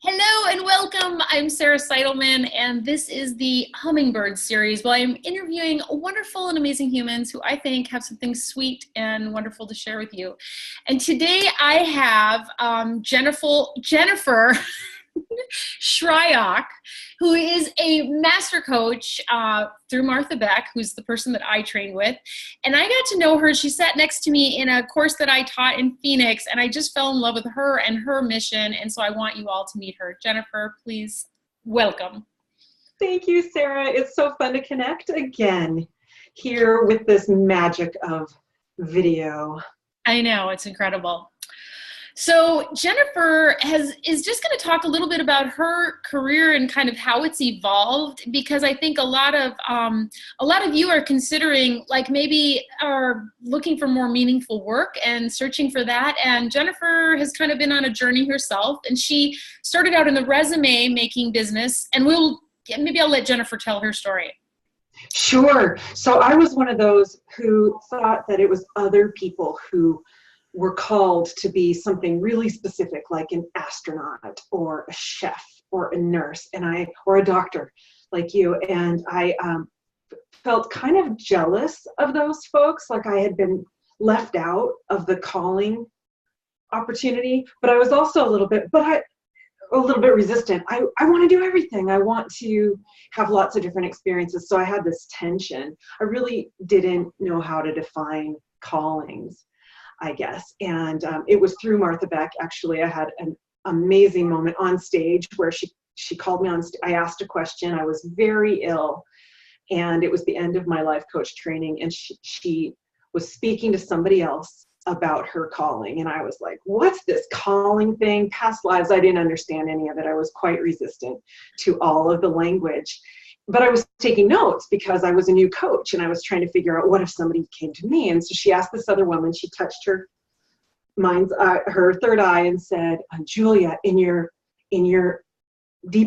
Hello and welcome. I'm Sarah Seidelman, and this is the Hummingbird series where I'm interviewing wonderful and amazing humans who I think have something sweet and wonderful to share with you. And today I have Jennifer Shryock, who is a master coach through Martha Beck, who's the person that I trained with. And I got to know her. She sat next to me in a course that I taught in Phoenix, and I just fell in love with her and her mission. And so I want you all to meet her. Jennifer, please welcome. Thank you, Sarah. It's so fun to connect again here with this magic of video. I know, it's incredible. So Jennifer is just going to talk a little bit about her career and kind of how it's evolved, because I think a lot of you are considering, like, maybe are looking for more meaningful work and searching for that. And Jennifer has kind of been on a journey herself, and she started out in the resume making business. And maybe I'll let Jennifer tell her story. Sure. So I was one of those who thought that it was other people who were called to be something really specific, like an astronaut or a chef or a nurse, or a doctor like you. And I felt kind of jealous of those folks, like I had been left out of the calling opportunity. But I was also a little bit resistant. I want to do everything. I want to have lots of different experiences. So I had this tension. I really didn't know how to define callings, I guess. And it was through Martha Beck. Actually, I had an amazing moment on stage where she called me on stage. I asked a question. I was very ill, and it was the end of my life coach training. And she was speaking to somebody else about her calling. And I was like, what's this calling thing? Past lives, I didn't understand any of it. I was quite resistant to all of the language. But I was taking notes because I was a new coach, and I was trying to figure out, what if somebody came to me? And so she asked this other woman, she touched her third eye and said, Julia, deep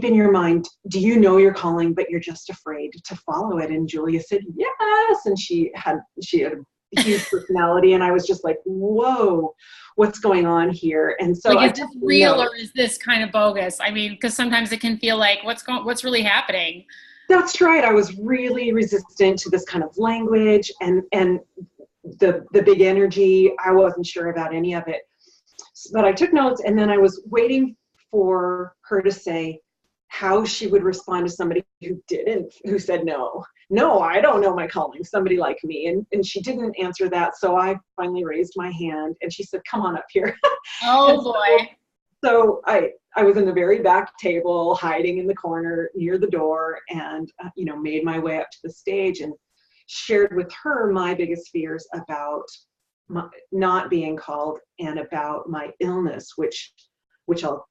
in your mind, do you know your calling, but you're just afraid to follow it? And Julia said, yes. And she had a huge personality, and I was just like, whoa, what's going on here? And so, like, is this real or is this kind of bogus? I mean, because sometimes it can feel like, what's really happening? That's right. I was really resistant to this kind of language and the big energy. I wasn't sure about any of it, but I took notes, and then I was waiting for her to say how she would respond to somebody who said no, I don't know my calling, somebody like me. And she didn't answer that. So I finally raised my hand, and she said, come on up here. Oh boy. So I was in the very back table, hiding in the corner near the door, and made my way up to the stage and shared with her my biggest fears about not being called and about my illness, which I'll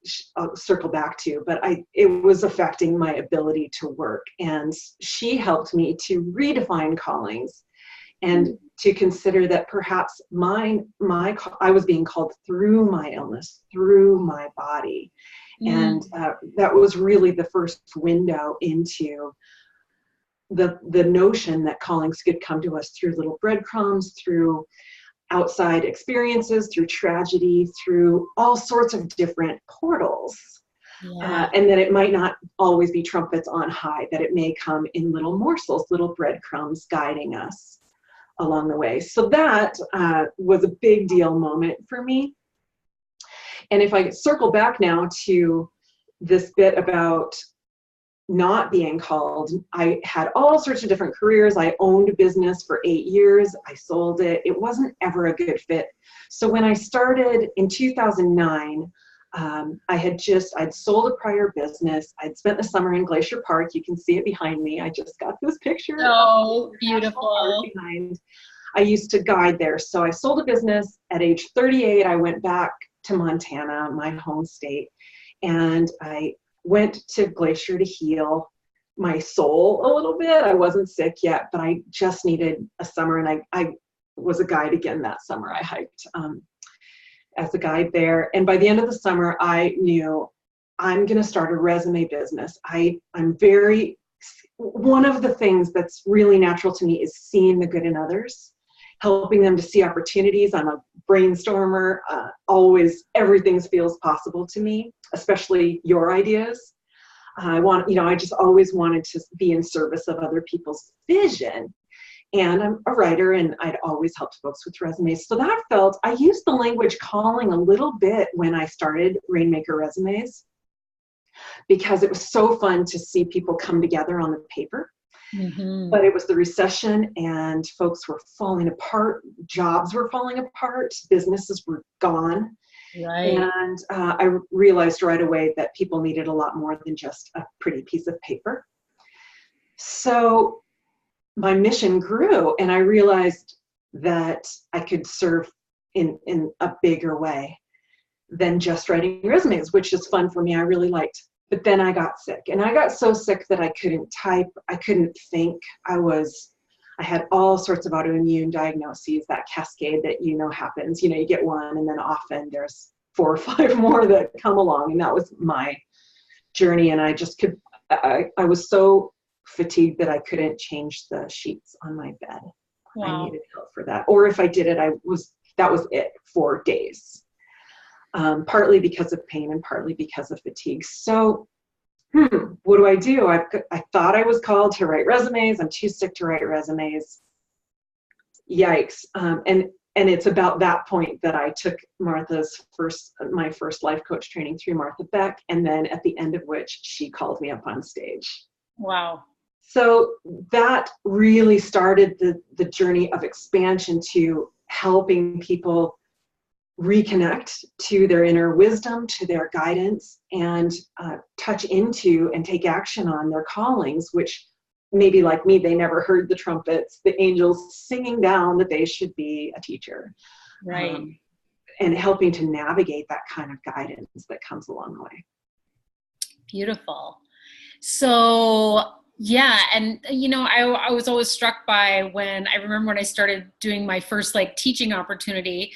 circle back to. But it was affecting my ability to work, and she helped me to redefine callings and to consider that perhaps I was being called through my illness, through my body. And that was really the first window into the notion that callings could come to us through little breadcrumbs, through outside experiences, through tragedy, through all sorts of different portals. Yeah. And that it might not always be trumpets on high, that it may come in little morsels, little breadcrumbs guiding us along the way. So that was a big deal moment for me. And if I circle back now to this bit about not being called, I had all sorts of different careers. I owned a business for 8 years. I sold it. It wasn't ever a good fit. So when I started in 2009, I'd sold a prior business. I'd spent the summer in Glacier Park. You can see it behind me. I just got this picture. Oh, beautiful. Behind. I used to guide there. So I sold a business at age 38. I went back to Montana, my home state, and I went to Glacier to heal my soul a little bit. I wasn't sick yet, but I just needed a summer, and I was a guide again that summer. I hiked as a guide there. And by the end of the summer, I knew I'm going to start a resume business. One of the things that's really natural to me is seeing the good in others helping them to see opportunities. I'm a brainstormer. Always everything feels possible to me, especially your ideas. I just always wanted to be in service of other people's vision. And I'm a writer, and I'd always helped folks with resumes. So I used the language calling a little bit when I started Rainmaker Resumes, because it was so fun to see people come together on the paper. Mm-hmm. But it was the recession, and folks were falling apart. Jobs were falling apart. Businesses were gone. Right. And I realized right away that people needed a lot more than just a pretty piece of paper. So my mission grew, and I realized that I could serve in a bigger way than just writing resumes, which is fun for me. I really liked. But then I got sick, and I got so sick that I couldn't type. I couldn't think. I had all sorts of autoimmune diagnoses, that cascade that happens. You get one, and then often there's 4 or 5 more that come along. And that was my journey. And I was so fatigued that I couldn't change the sheets on my bed. Wow. I needed help for that. Or if I did it, that was it for days. Partly because of pain and partly because of fatigue. So, what do? I thought I was called to write resumes. I'm too sick to write resumes. Yikes. And it's about that point that I took my first life coach training through Martha Beck, and then at the end of which she called me up on stage. Wow. So that really started the journey of expansion to helping people reconnect to their inner wisdom, to their guidance, and touch into and take action on their callings, which maybe like me, they never heard the trumpets, the angels singing down that they should be a teacher. Right. And helping to navigate that kind of guidance that comes along the way. Beautiful. So, yeah. And, I was always struck by when I started doing my first teaching opportunity,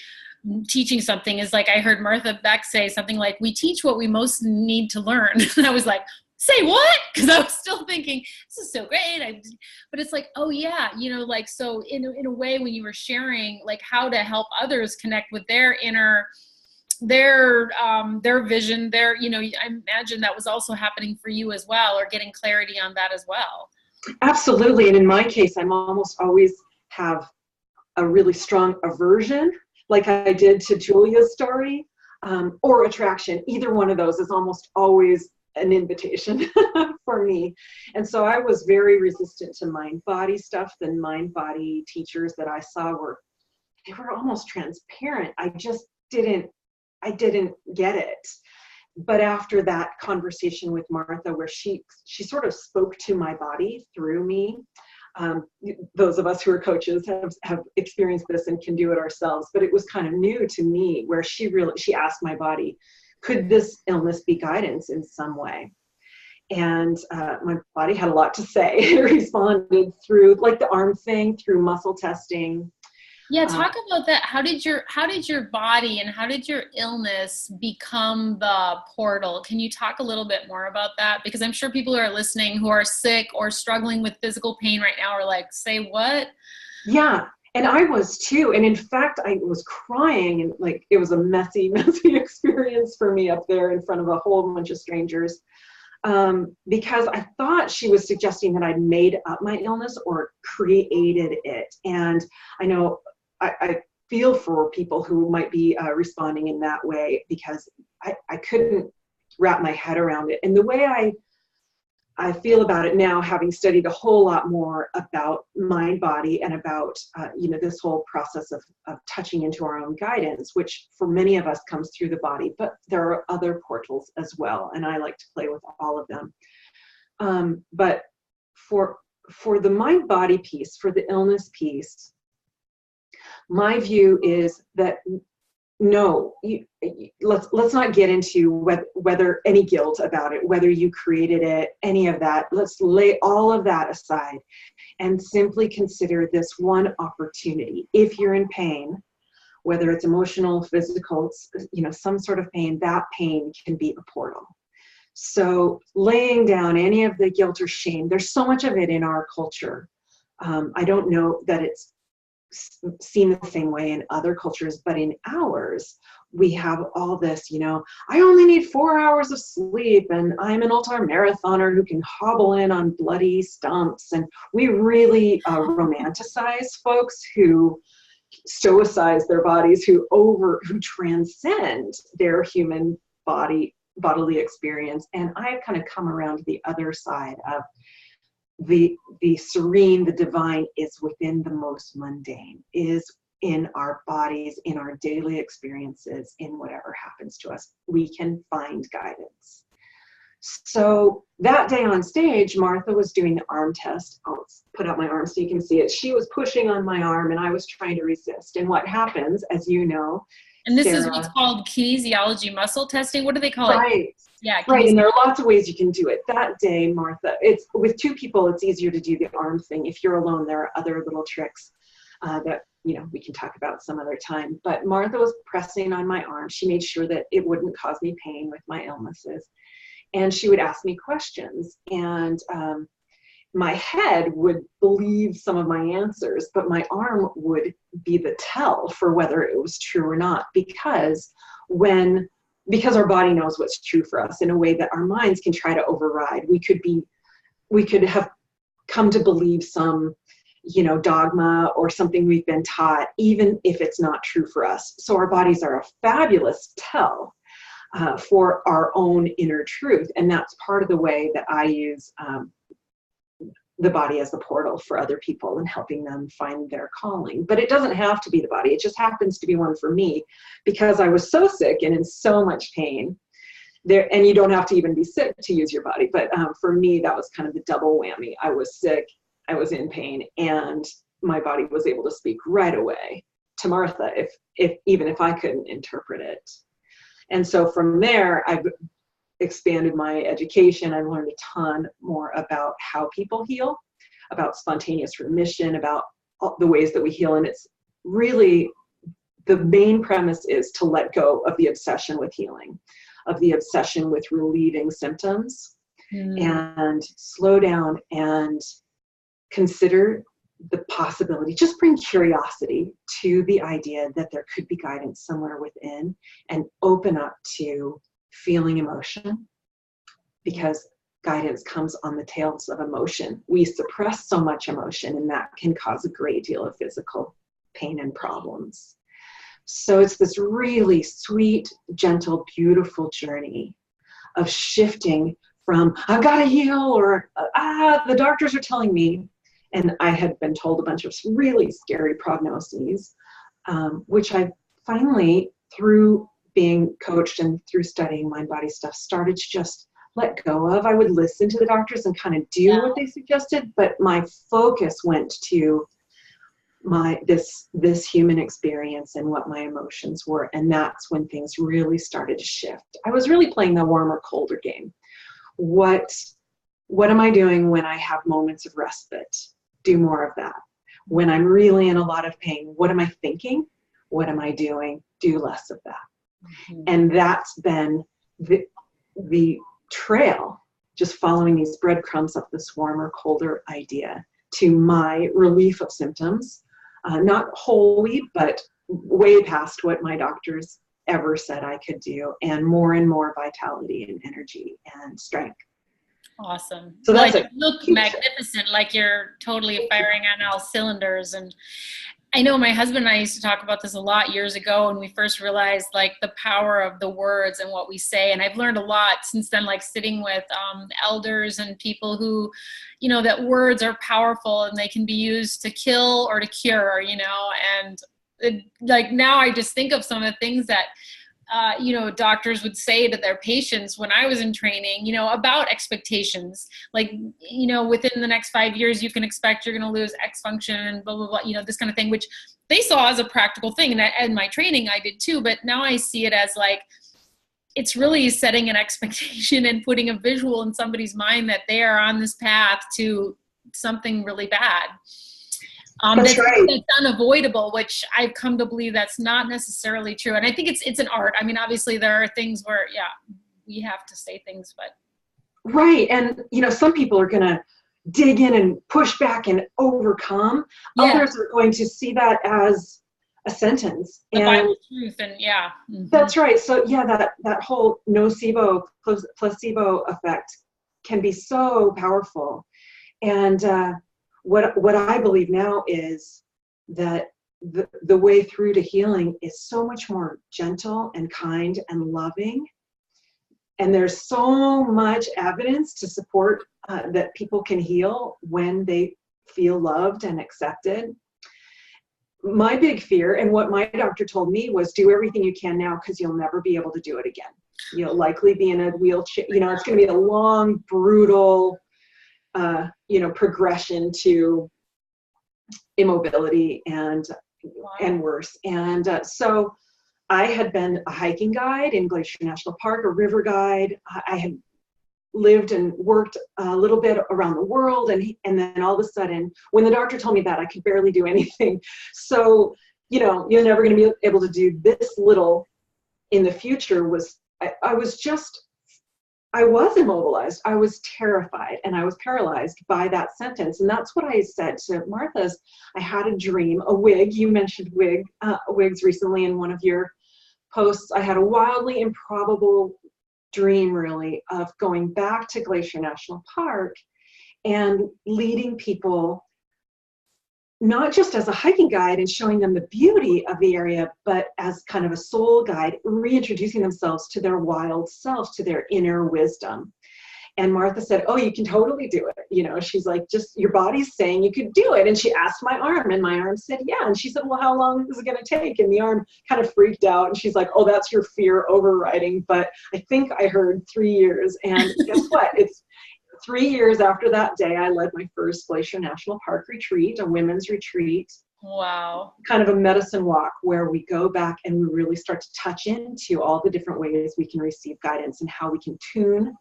teaching something is I heard Martha Beck say something like, we teach what we most need to learn. And I was like, say what? Because I was still thinking, this is so great. But it's oh yeah, so in a way, when you were sharing how to help others connect with their inner, their vision, I imagine that was also happening for you as well, or getting clarity on that as well. Absolutely. And in my case, I'm almost always have a really strong aversion, like I did to Julia's story, or attraction. Either one of those is almost always an invitation for me. And so I was very resistant to mind-body stuff. The mind-body teachers that I saw they were almost transparent. I just didn't get it. But after that conversation with Martha, where she sort of spoke to my body through me, those of us who are coaches have experienced this and can do it ourselves, but it was kind of new to me, where she asked my body, could this illness be guidance in some way? And my body had a lot to say. It responded through the arm thing, through muscle testing. Yeah, talk about that. How did your body and how did your illness become the portal? Can you talk a little bit more about that? Because I'm sure people who are listening who are sick or struggling with physical pain right now are like, say what? Yeah. And I was too. And in fact, I was crying, and it was a messy experience for me up there in front of a whole bunch of strangers. Because I thought she was suggesting that I'd made up my illness or created it. And I know I feel for people who might be responding in that way, because I couldn't wrap my head around it. And the way I feel about it now, having studied a whole lot more about mind, body, and about this whole process of touching into our own guidance, which for many of us comes through the body, but there are other portals as well, and I like to play with all of them. But for the mind body piece, for the illness piece, my view is that no, let's not get into whether any guilt about it, whether you created it, any of that. Let's lay all of that aside and simply consider this one opportunity. If you're in pain, whether it's emotional, physical, some sort of pain, that pain can be a portal. So laying down any of the guilt or shame, there's so much of it in our culture. I don't know that it's seen the same way in other cultures, but in ours, we have all this, I only need 4 hours of sleep, and I'm an ultra-marathoner who can hobble in on bloody stumps. And we really romanticize folks who stoicize their bodies, who transcend their human bodily experience. And I've kind of come around to the other side of the serene, the divine is within the most mundane, is in our bodies, in our daily experiences, in whatever happens to us. We can find guidance. So that day on stage, Martha was doing the arm test. I'll put out my arm so you can see it. She was pushing on my arm and I was trying to resist. And what happens, as you know, and this Sarah, is what's called kinesiology muscle testing. What do they call it? Right. Yeah. Right. And there are lots of ways you can do it. That day, Martha, it's with two people, it's easier to do the arm thing. If you're alone, there are other little tricks that, we can talk about some other time. But Martha was pressing on my arm. She made sure that it wouldn't cause me pain with my illnesses. And she would ask me questions. And my head would believe some of my answers, but my arm would be the tell for whether it was true or not. Because our body knows what's true for us in a way that our minds can try to override. We could have come to believe some, dogma or something we've been taught, even if it's not true for us. So our bodies are a fabulous tell for our own inner truth. And that's part of the way that I use the body as the portal for other people and helping them find their calling. But it doesn't have to be the body. It just happens to be one for me because I was so sick and in so much pain there. And you don't have to even be sick to use your body. But for me, that was kind of the double whammy. I was sick, I was in pain, and my body was able to speak right away to Martha, even if I couldn't interpret it. And so from there, I've expanded my education. I've learned a ton more about how people heal, about spontaneous remission, about all the ways that we heal. And it's really, the main premise is to let go of the obsession with healing, of the obsession with relieving symptoms, and slow down and consider the possibility, just bring curiosity to the idea that there could be guidance somewhere within, and open up to feeling emotion, because guidance comes on the tails of emotion. We suppress so much emotion, and that can cause a great deal of physical pain and problems. So it's this really sweet, gentle, beautiful journey of shifting from, I've got to heal, or the doctors are telling me. And I had been told a bunch of really scary prognoses, which I finally, through being coached and through studying mind body stuff, started to just let go of. I would listen to the doctors and kind of do what they suggested, but my focus went to this human experience and what my emotions were. And that's when things really started to shift. I was really playing the warmer, colder game. What am I doing when I have moments of respite? Do more of that. When I'm really in a lot of pain, what am I thinking? What am I doing? Do less of that. Mm-hmm. And that's been the trail, just following these breadcrumbs of this warmer, colder idea to my relief of symptoms. Not wholly, but way past what my doctors ever said I could do, and more vitality and energy and strength. Awesome. So that's like, look magnificent, like you're totally firing on all cylinders. And I know my husband and I used to talk about this a lot years ago when we first realized like the power of the words and what we say. And I've learned a lot since then, like sitting with elders and people who, that words are powerful and they can be used to kill or to cure, and like now I just think of some of the things that doctors would say to their patients when I was in training, about expectations, like, within the next 5 years, you can expect you're going to lose X function and blah, blah, blah, this kind of thing, which they saw as a practical thing. And in my training, I did too, but now I see it as like, it's really setting an expectation and putting a visual in somebody's mind that they are on this path to something really bad. That's unavoidable, which I've come to believe that's not necessarily true. And I think it's an art. I mean, obviously there are things where, we have to say things, but. Right. And, some people are going to dig in and push back and overcome. Yeah. Others are going to see that as a sentence. The and Bible truth, and yeah. Mm-hmm. That's right. So yeah, that whole nocebo placebo effect can be so powerful. And what I believe now is that the way through to healing is so much more gentle and kind and loving. And there's so much evidence to support that people can heal when they feel loved and accepted. My big fear, and what my doctor told me, was do everything you can now because you'll never be able to do it again. You'll likely be in a wheelchair. You know, it's going to be a long, brutal, progression to immobility and worse. And so I had been a hiking guide in Glacier National Park, a river guide. I had lived and worked a little bit around the world, and then all of a sudden, when the doctor told me that, I could barely do anything. So, you're never going to be able to do this little in the future. I was immobilized. I was terrified, and I was paralyzed by that sentence. And that's what I said to Martha's. I had a dream, a wig. You mentioned wigs recently in one of your posts. I had a wildly improbable dream, really, of going back to Glacier National Park and leading people, not just as a hiking guide and showing them the beauty of the area, but as kind of a soul guide, reintroducing themselves to their wild self, to their inner wisdom. And Martha said, oh, you can totally do it. She's like, just your body's saying you could do it. And she asked my arm, and my arm said, yeah. And she said, well, how long is it going to take? And the arm kind of freaked out. And she's like, oh, that's your fear overriding. But I think I heard 3 years. And guess what? It's 3 years after that day, I led my first Glacier National Park retreat, a women's retreat. Wow. Kind of a medicine walk where we go back and we really start to touch into all the different ways we can receive guidance and how we can tune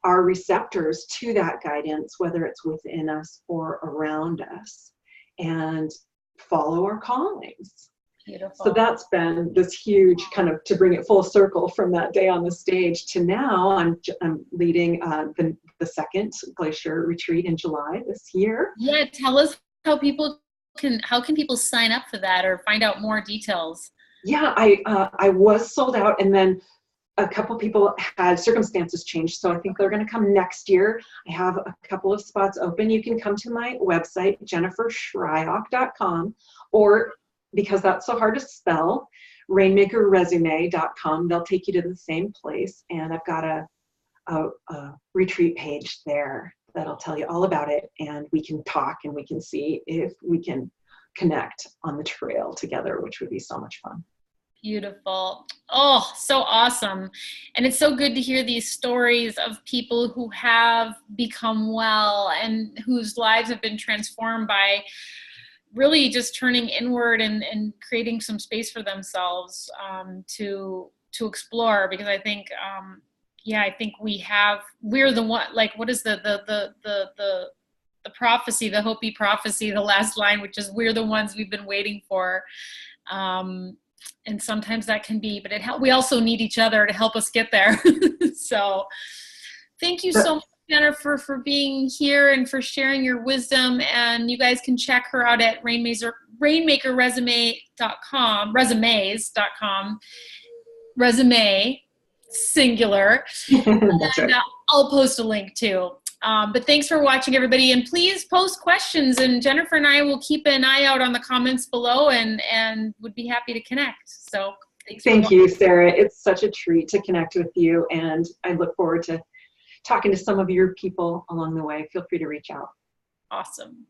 our receptors to that guidance, whether it's within us or around us, and follow our callings. Beautiful. So that's been this huge kind of, to bring it full circle from that day on the stage to now. I'm leading the second Glacier retreat in July this year. Yeah, tell us how can people sign up for that or find out more details? Yeah, I was sold out, and then a couple people had circumstances changed, so I think they're going to come next year. I have a couple of spots open. You can come to my website, jennifershryock.com, or, because that's so hard to spell, rainmakerresume.com. They'll take you to the same place, and I've got a retreat page there that'll tell you all about it, and we can talk and we can see if we can connect on the trail together, which would be so much fun. Beautiful. Oh, so awesome. And it's so good to hear these stories of people who have become well and whose lives have been transformed by really just turning inward and creating some space for themselves to explore. Because I think, I think we're the one, like, what is the prophecy, the Hopi prophecy, the last line, which is, we're the ones we've been waiting for. And sometimes that can be, but we also need each other to help us get there. So thank you so much, Jennifer, for being here and for sharing your wisdom. And you guys can check her out at rainmakerresume.com, resumes.com, resume, singular. That's right. And I'll post a link too. But thanks for watching, everybody. And please post questions, and Jennifer and I will keep an eye out on the comments below and would be happy to connect. So thank you, Sarah. It's such a treat to connect with you, and I look forward to talking to some of your people along the way. Feel free to reach out. Awesome.